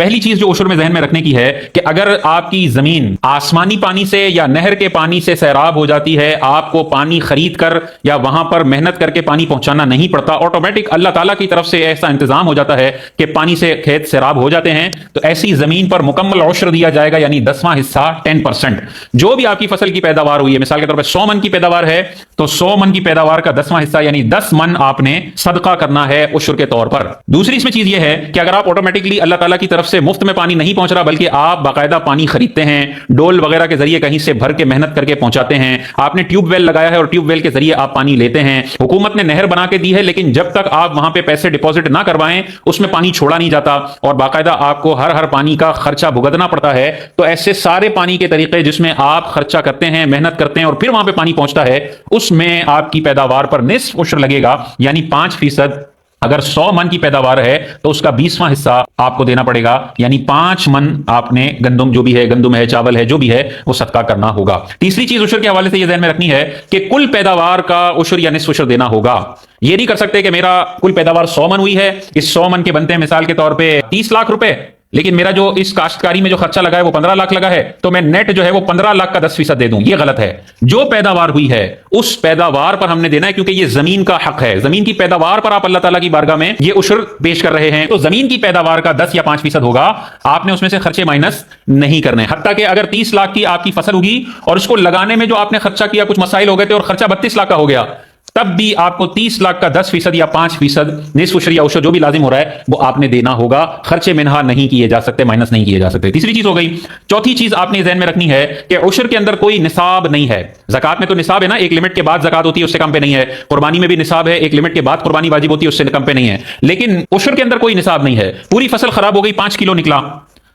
پہلی چیز جو عشر میں ذہن میں رکھنے کی ہے کہ اگر آپ کی زمین آسمانی پانی سے یا نہر کے پانی سے سیراب ہو جاتی ہے، آپ کو پانی خرید کر یا وہاں پر محنت کر کے پانی پہنچانا نہیں پڑتا، آٹومیٹک اللہ تعالیٰ کی طرف سے ایسا انتظام ہو جاتا ہے کہ پانی سے کھیت سیراب ہو جاتے ہیں، تو ایسی زمین پر مکمل عشر دیا جائے گا، یعنی 10واں حصہ 10%۔ جو بھی آپ کی فصل کی پیداوار ہوئی ہے، مثال کے طور پر 100 من کی پیداوار ہے تو 100 من کی پیداوار کا 10واں حصہ یعنی 10 من آپ نے صدقہ کرنا ہے عشر کے طور پر۔ دوسری اس میں چیز یہ ہے کہ اگر آپ آٹومیٹکلی اللہ تعالیٰ کی طرف سے مفت میں پانی نہیں پہنچ رہا بلکہ آپ باقاعدہ پانی خریدتے ہیں، ڈول وغیرہ کے ذریعے کہیں سے بھر کے محنت کر کے پہنچاتے ہیں، آپ نے ٹیوب ویل لگایا ہے اور ٹیوب ویل کے ذریعے آپ پانی لیتے ہیں، حکومت نے نہر بنا کے دی ہے لیکن جب تک آپ وہاں پہ پیسے ڈپازٹ نہ کروائیں اس میں پانی چھوڑا نہیں جاتا اور باقاعدہ آپ کو ہر پانی کا خرچہ بھگتنا پڑتا ہے، تو ایسے سارے پانی کے طریقے جس میں آپ خرچہ کرتے ہیں، محنت کرتے ہیں اور پھر وہاں پہ پانی پہنچتا ہے، اس میں آپ کی پیداوار پر نصف عشر لگے گا، یعنی 5%۔ اگر 100 من کی پیداوار ہے تو اس کا 20واں حصہ آپ کو دینا پڑے گا، یعنی 5 من آپ نے گندم، جو بھی ہے گندم ہے، چاول ہے، جو بھی ہے وہ صدقہ کرنا ہوگا۔ تیسری چیز عشر کے حوالے سے یہ ذہن میں رکھنی ہے کہ کل پیداوار کا عشر یا نصف عشر دینا ہوگا۔ یہ نہیں کر سکتے کہ میرا کل پیداوار 100 من ہوئی ہے، اس 100 من کے بنتے ہیں مثال کے طور پہ 30 لاکھ روپے، لیکن میرا جو اس کاشتکاری میں جو خرچہ لگا ہے وہ 15 لاکھ لگا ہے تو میں نیٹ جو ہے وہ 15 لاکھ کا 10% دے دوں، یہ غلط ہے۔ جو پیداوار ہوئی ہے اس پیداوار پر ہم نے دینا ہے، کیونکہ یہ زمین کا حق ہے، زمین کی پیداوار پر آپ اللہ تعالیٰ کی بارگاہ میں یہ عشر پیش کر رہے ہیں، تو زمین کی پیداوار کا 10 یا 5% ہوگا، آپ نے اس میں سے خرچے مائنس نہیں کرنے۔ حتیٰ کہ اگر 30 لاکھ کی آپ کی فصل ہوگی اور اس کو لگانے میں جو آپ نے خرچہ کیا کچھ مسائل ہو گئے تھے اور خرچہ 32 لاکھ کا ہو گیا، تب بھی آپ کو 30 لاکھ کا 10% یا 5% نصف عشر یا عشر جو بھی لازم ہو رہا ہے وہ آپ نے دینا ہوگا، خرچے منہا نہیں کیے جا سکتے، مائنس نہیں کیے جا سکتے۔ تیسری چیز ہو گئی۔ چوتھی چیز آپ نے ذہن میں رکھنی ہے کہ عشر کے اندر کوئی نصاب نہیں ہے۔ زکات میں تو نصاب ہے نا، ایک لمٹ کے بعد زکات ہوتی ہے، اس سے کم پہ نہیں ہے۔ قربانی میں بھی نصاب ہے، ایک لمٹ کے بعد قربانی واجب ہوتی ہے، اس سے کم پہ نہیں ہے۔ لیکن عشر کے اندر کوئی نصاب نہیں ہے۔ پوری فصل خراب ہو گئی، 5 کلو نکلا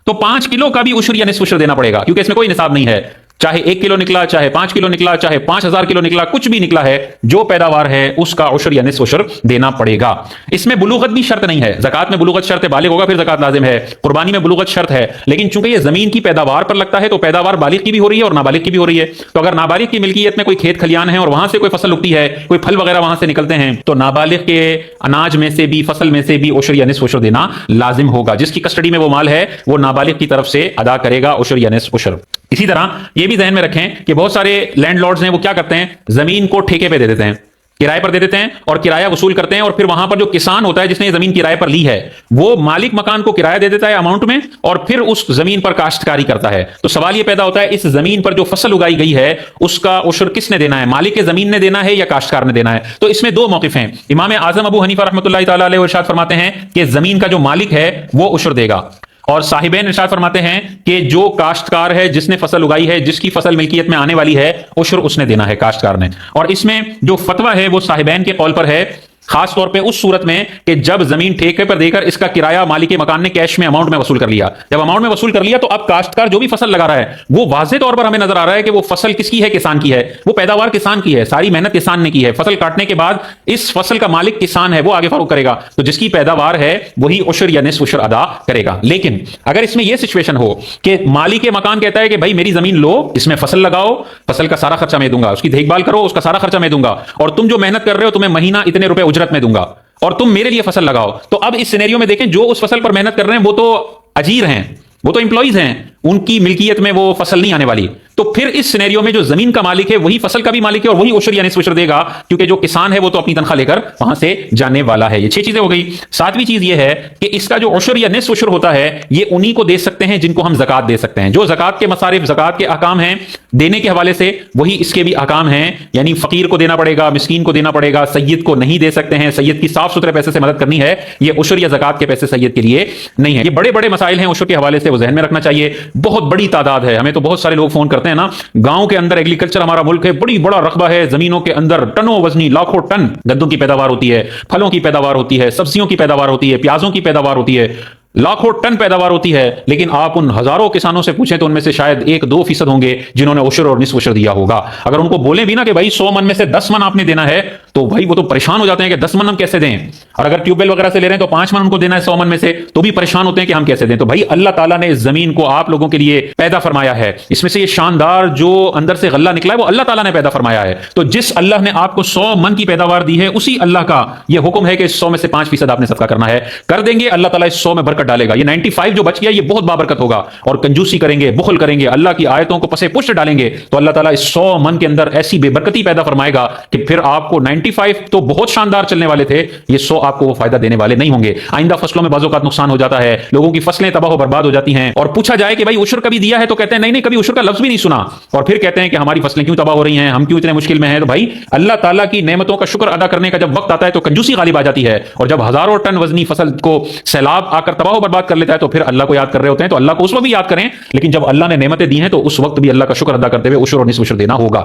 تو 5 کلو کا بھی عشر یا نصف عشر دینا پڑے گا، کیونکہ اس میں کوئی نصاب نہیں ہے۔ چاہے 1 کلو نکلا، چاہے 5 کلو نکلا، چاہے 5000 کلو نکلا، کچھ بھی نکلا ہے، جو پیداوار ہے اس کا عشر یا نصف عشر دینا پڑے گا۔ اس میں بلوغت بھی شرط نہیں ہے۔ زکات میں بلوغت شرط ہے، بالغ ہوگا پھر زکات لازم ہے۔ قربانی میں بلوغت شرط ہے، لیکن چونکہ یہ زمین کی پیداوار پر لگتا ہے تو پیداوار بالغ کی بھی ہو رہی ہے اور نابالغ کی بھی ہو رہی ہے۔ تو اگر نابالغ کی ملکیت میں کوئی کھیت کھلیان ہے اور وہاں سے کوئی فصل اگتی ہے، کوئی پھل وغیرہ وہاں سے نکلتے ہیں، تو نابالغ کے اناج میں سے بھی، فصل میں سے بھی عشر یا نصف عشر دینا لازم ہوگا۔ جس کی کسٹڈی میں وہ مال ہے وہ نابالغ کی طرف سے ادا کرے گا عشر یا نصف عشر۔ اسی طرح یہ بھی ذہن میں رکھیں کہ بہت سارے لینڈ لارڈز ہیں، وہ کیا کرتے ہیں، زمین کو ٹھیکے پہ دے دیتے ہیں، کرائے پر دے دیتے ہیں اور کرایہ وصول کرتے ہیں، اور پھر وہاں پر جو کسان ہوتا ہے جس نے یہ زمین کرائے پر لی ہے وہ مالک مکان کو کرایہ دے دیتا ہے اماؤنٹ میں اور پھر اس زمین پر کاشتکاری کرتا ہے۔ تو سوال یہ پیدا ہوتا ہے اس زمین پر جو فصل اگائی گئی ہے اس کا عشر کس نے دینا ہے، مالک کے زمین نے دینا ہے یا کاشتکار نے دینا ہے؟ تو اس میں 2 موقف ہیں۔ امام اعظم ابو حنیفہ رحمۃ اللہ تعالی علیہ ارشاد فرماتے ہیں کہ زمین کا جو مالک ہے وہ عشر دے گا، اور صاحبین ارشاد فرماتے ہیں کہ جو کاشتکار ہے جس نے فصل اگائی ہے، جس کی فصل ملکیت میں آنے والی ہے، عشر اس نے دینا ہے، کاشتکار نے۔ اور اس میں جو فتویٰ ہے وہ صاحبین کے قول پر ہے، خاص طور پہ اس صورت میں کہ جب زمین ٹھیکے پر دے کر اس کا کرایہ مالک مکان نے کیش میں اماؤنٹ میں وصول کر لیا۔ جب اماؤنٹ میں وصول کر لیا تو اب کاشتکار جو بھی فصل لگا رہا ہے وہ واضح طور پر ہمیں نظر آ رہا ہے کہ وہ فصل کس کی ہے، کسان کی ہے، وہ پیداوار کسان کی ہے، ساری محنت کسان نے کی ہے۔ فصل کاٹنے کے بعد اس فصل کا مالک کسان ہے، وہ آگے فروخت کرے گا، تو جس کی پیداوار ہے وہی عشر یا نصف عشر ادا کرے گا۔ لیکن اگر اس میں یہ سچویشن ہو کہ مالک مکان کہتا ہے کہ بھائی میری زمین لو، اس میں فصل لگاؤ، فصل کا سارا خرچہ میں دوں گا، اس کی دیکھ بھال کرو، اس کا سارا خرچہ میں دوں گا، اور تم جو محنت کر رہے ہو تمہیں مہینہ اتنے روپے اجرت میں دوں گا، اور تم میرے لیے فصل لگاؤ، تو اب اس سینیریو میں دیکھیں جو اس فصل پر محنت کر رہے ہیں وہ تو اجیر ہیں، وہ تو امپلائیز ہیں، ان کی ملکیت میں وہ فصل نہیں آنے والی۔ تو پھر اس سینیریو میں جو زمین کا مالک ہے وہی فصل کا بھی مالک ہے اور وہی عشر یا نصف عشر دے گا، کیونکہ جو کسان ہے وہ تو اپنی تنخواہ لے کر وہاں سے جانے والا ہے۔ یہ 6 چیزیں ہو گئی۔ 7ویں چیز یہ ہے کہ اس کا جو عشر یا نصف عشر ہوتا ہے یہ انہی کو دے سکتے ہیں جن کو ہم زکات دے سکتے ہیں۔ جو زکات کے مصارف، زکات کے احکام ہیں دینے کے حوالے سے، وہی اس کے بھی احکام ہیں، یعنی فقیر کو دینا پڑے گا، مسکین کو دینا پڑے گا، سید کو نہیں دے سکتے ہیں، سید کی صاف ستھرے پیسے سے مدد کرنی ہے، یہ عشر یا زکات کے پیسے سید کے لیے نہیں ہے۔ یہ بڑے بڑے مسائل ہیں عشر کے حوالے سے، وہ ذہن میں رکھنا چاہیے۔ بہت بڑی تعداد ہے، ہمیں تو بہت سارے لوگ فون کرتے ہیں نا، گاؤں کے اندر ایگریکلچر ہمارا ملک ہے، بڑی بڑا رقبہ ہے، زمینوں کے اندر ٹنوں وزنی لاکھوں ٹن گندم کی پیداوار ہوتی ہے، پھلوں کی پیداوار ہوتی ہے، سبزیوں کی پیداوار ہوتی ہے، پیازوں کی پیداوار ہوتی ہے، لاکھوں ٹن پیداوار ہوتی ہے، لیکن آپ ان ہزاروں کسانوں سے پوچھیں تو ان میں سے شاید 1-2% ہوں گے جنہوں نے عشر اور نصف عشر دیا ہوگا۔ اگر ان کو بولیں بھی نا کہ بھائی 100 من میں سے 10 من آپ نے دینا ہے، تو بھائی وہ تو پریشان ہو جاتے ہیں کہ 10 من ہم کیسے دیں، اور اگر ٹیوب ویل وغیرہ سے لے رہے ہیں تو 5 من ان کو دینا ہے 100 من میں سے، تو بھی پریشان ہوتے ہیں کہ ہم کیسے دیں۔ تو بھائی اللہ تعالیٰ نے اس زمین کو آپ لوگوں کے لیے پیدا فرمایا ہے، اس میں سے یہ شاندار جو اندر سے غلہ نکلا ہے وہ اللہ تعالیٰ نے پیدا فرمایا ہے، تو جس اللہ نے آپ کو 100 من کی پیداوار دی ہے اسی اللہ کا یہ حکم ہے کہ اس 100 میں سے 5% آپ نے صدقہ کرنا ہے۔ کر دیں گے، اللہ تعالیٰ اس 100 میں برکت برکت ڈالے گا. یہ 95 جو بچ گیا یہ بہت بابرکت ہوگا. اور کنجوسی کریں گے, بخل کریں گے, اللہ کی آیتوں کو پسے پشت ڈالیں گے تو اللہ تعالیٰ اس 100 من کے اندر ایسی بے برکتی پیدا فرمائے گا کہ پھر آپ کو 95 تو بہت شاندار چلنے والے تھے, یہ 100 آپ کو وہ فائدہ دینے والے نہیں ہوں گے. آئندہ فصلوں میں بعض اوقات نقصان ہو جاتا ہے, لوگوں کی فصلیں تباہ و برباد ہو جاتی ہیں, اور پوچھا جائے کہ بھائی عشر کبھی دیا ہے تو کہتے ہیں نہیں نہیں, کبھی عشر کا لفظ بھی نہیں سنا, اور پھر کہتے ہیں کہ ہماری فصلیں کیوں تباہ ہو رہی ہیں, ہم کیوں اتنے مشکل میں ہیں. تو بھائی اللہ تعالیٰ کی نعمتوں کا شکر ادا کرنے کا جب وقت آتا ہے تو کنجوسی غالب آ جاتی ہے, اور جب ہزاروں ٹن وزنی فصل کو سیلاب آ کر تباہ و برباد کر لیتا ہے تو پھر اللہ کو یاد کر رہے ہوتے ہیں. تو اللہ کو اس وقت بھی یاد کریں, لیکن جب اللہ نے نعمتیں دی ہیں تو اس وقت بھی اللہ کا شکر ادا کرتے ہوئے عشر اور نصف عشر دینا ہوگا.